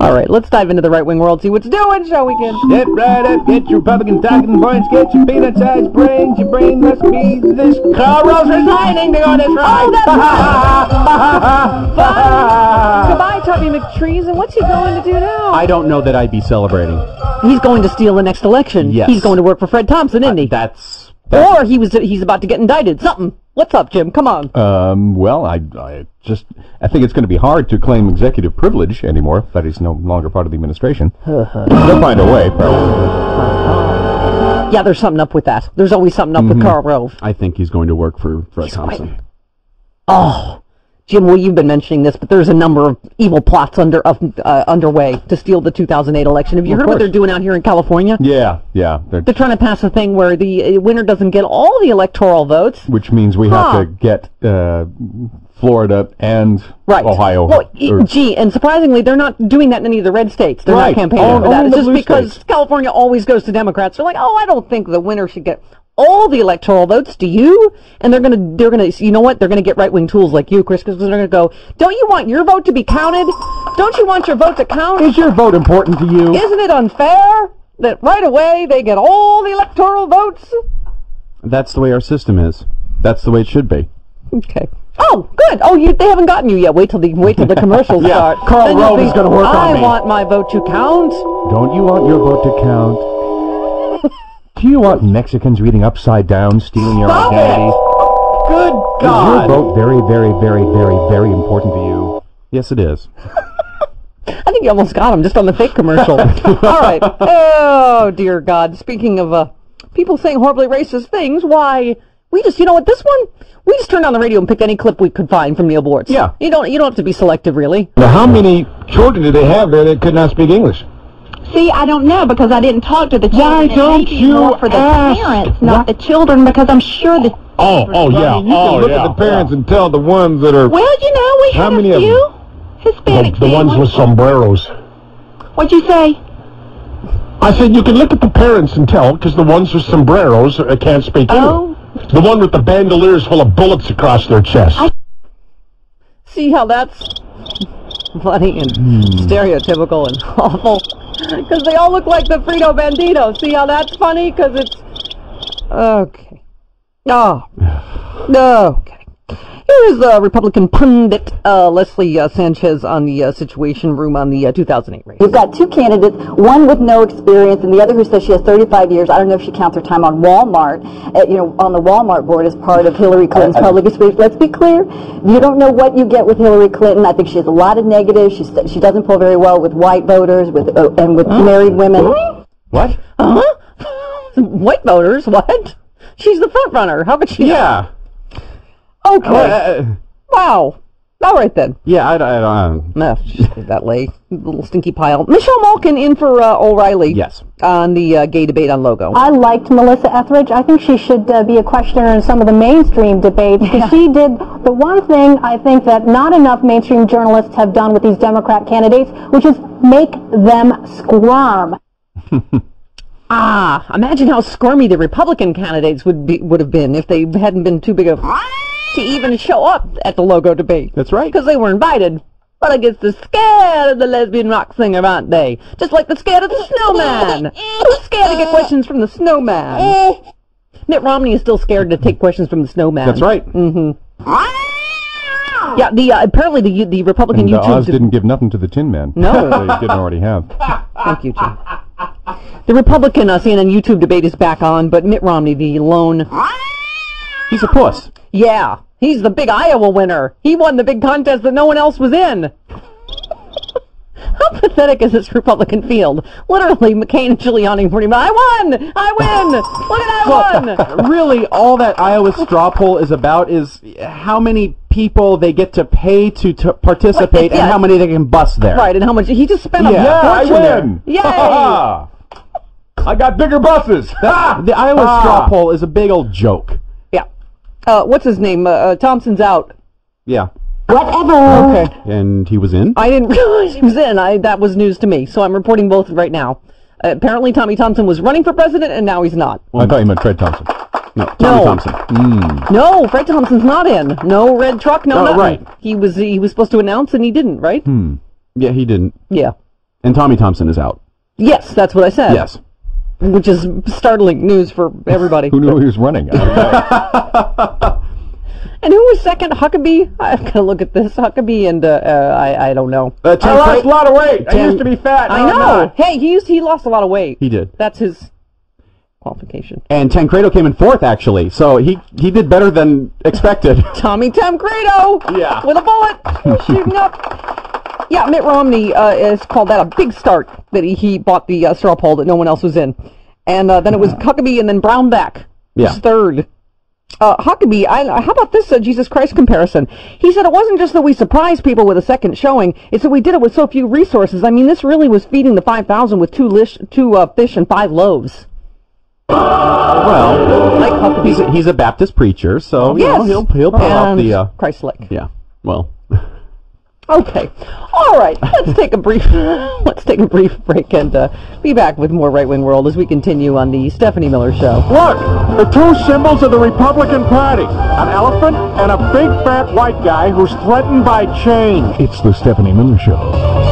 All right, let's dive into the right-wing world, see what's doing, shall we, kids? Get right up, get your Republican talking points, get your peanut-sized brains. Your brain must be this. Karl Rove's resigning to go this right. Oh, that's Goodbye, Tommy McTrees, and what's he going to do now? I don't know that I'd be celebrating. He's going to steal the next election. Yes. He's going to work for Fred Thompson, isn't he? Or he's about to get indicted. Something. What's up, Jim? Come on. Well, I think it's going to be hard to claim executive privilege anymore, that he's no longer part of the administration. They'll find a way, probably. Yeah, there's something up with that. There's always something up with Karl Rove. I think he's going to work for Fred Thompson. Oh, Jim, well, you've been mentioning this, but there's a number of evil plots underway to steal the 2008 election. Have you heard what they're doing out here in California? Yeah. They're trying to pass a thing where the winner doesn't get all the electoral votes. Which means we have to get Florida and Ohio. Well, and surprisingly, they're not doing that in any of the red states. They're not campaigning for that. It's just because California always goes to Democrats. They're like, I don't think the winner should get all the electoral votes. Do you? And they're gonna, you know what? They're gonna get right-wing tools like you, Chris, because they're gonna go, don't you want your vote to be counted? Don't you want your vote to count? Is your vote important to you? Isn't it unfair that right away they get all the electoral votes? That's the way our system is. That's the way it should be. Okay. Oh, good. Oh, they haven't gotten you yet. Wait till the commercials start. Karl Rove is going to work on me. I want my vote to count. Don't you want your vote to count? Do you want Mexicans reading upside down, stealing your identity? Good God. Is your vote very, very, very, very, very important to you? Yes, it is. I think you almost got him just on the fake commercial. All right. Oh, dear God. Speaking of people saying horribly racist things, why, we just turned on the radio and picked any clip we could find from Neil Boortz. Yeah. You don't have to be selective, really. Now, how many children did they have there that could not speak English? See, I don't know because I didn't talk to the children. Why don't you more for the parents, not the children, because I'm sure the... Yeah. You can look at the parents and tell the ones that are... Well, we How had many a of few Hispanic the ones with sombreros. What'd you say? I said you can look at the parents and tell, because the ones with sombreros can't speak English. The one with the bandoliers full of bullets across their chest. See how that's funny and stereotypical and awful? Because they all look like the Frito Bandito. See how that's funny? Because it's... Okay. Oh. Okay. Here is Republican pundit Leslie Sanchez on the Situation Room on the 2008 race. You've got two candidates, one with no experience and the other who says she has 35 years. I don't know if she counts her time on Walmart, on the Walmart board as part of Hillary Clinton's public experience. Let's be clear. You don't know what you get with Hillary Clinton. I think she has a lot of negatives. She doesn't pull very well with white voters and with married women. What? White voters? What? She's the front runner. How could she? Yeah. Okay. Wow. All right, then. Yeah, I don't... No, just leave that lay. Little stinky pile. Michelle Malkin in for O'Reilly. Yes. On the gay debate on Logo. I liked Melissa Etheridge. I think she should be a questioner in some of the mainstream debates. Because she did the one thing I think that not enough mainstream journalists have done with these Democrat candidates, which is make them squirm. Imagine how squirmy the Republican candidates would have been if they hadn't been too big of... to even show up at the Logo debate. That's right. Because they were invited. But I guess they're scared of the lesbian rock singer, aren't they? Just like they're scared of the snowman. Who's scared to get questions from the snowman? Mitt Romney is still scared to take questions from the snowman. That's right. Mm-hmm. Yeah, apparently the Republican and YouTube... Oz didn't give nothing to the Tin Man. No. They didn't already have. Thank you, Jim. The Republican CNN YouTube debate is back on, but Mitt Romney, the lone... He's a puss. Yeah, he's the big Iowa winner. He won the big contest that no one else was in. How pathetic is this Republican field? Literally, McCain and Giuliani pretty much, I win! Look at I won! Really, all that Iowa straw poll is about is how many people they get to pay to participate and how many they can bust there. Right, and how much he just spent on I win! Yay! I got bigger buses! The Iowa straw poll is a big old joke. Yeah. What's his name? Thompson's out. Yeah. Whatever. Okay. And he was in? I didn't realize he was in. That was news to me, so I'm reporting both right now. Apparently Tommy Thompson was running for president, and now he's not. I thought you meant Fred Thompson. No, Tommy Thompson. No, Fred Thompson's not in. No red truck, no nothing. Right. He was supposed to announce, and he didn't, right? Yeah, he didn't. Yeah. And Tommy Thompson is out. Yes, that's what I said. Yes. Which is startling news for everybody. Who knew he was running? And who was second? Huckabee? I've got to look at this. Huckabee and I don't know. I lost a lot of weight. I used to be fat. I know. Hey, he lost a lot of weight. He did. That's his qualification. And Tancredo came in 4th, actually, so he did better than expected. Tommy Tancredo! Yeah. With a bullet! Shooting up! Yeah, Mitt Romney has called that a big start, that he bought the straw poll that no one else was in. And then it was Huckabee and then Brownback was 3rd. Huckabee, how about this Jesus Christ comparison? He said it wasn't just that we surprised people with a second showing, it's that we did it with so few resources. I mean, this really was feeding the 5,000 with two fish and 5 loaves. Well, like Huckabee. He's a Baptist preacher, so yes. he'll pull off the Christ-like. Yeah. Well. Okay. All right. Let's take a brief break and be back with more Right Wing World as we continue on the Stephanie Miller Show. Look, the 2 symbols of the Republican Party: an elephant and a big fat white guy who's threatened by change. It's the Stephanie Miller Show.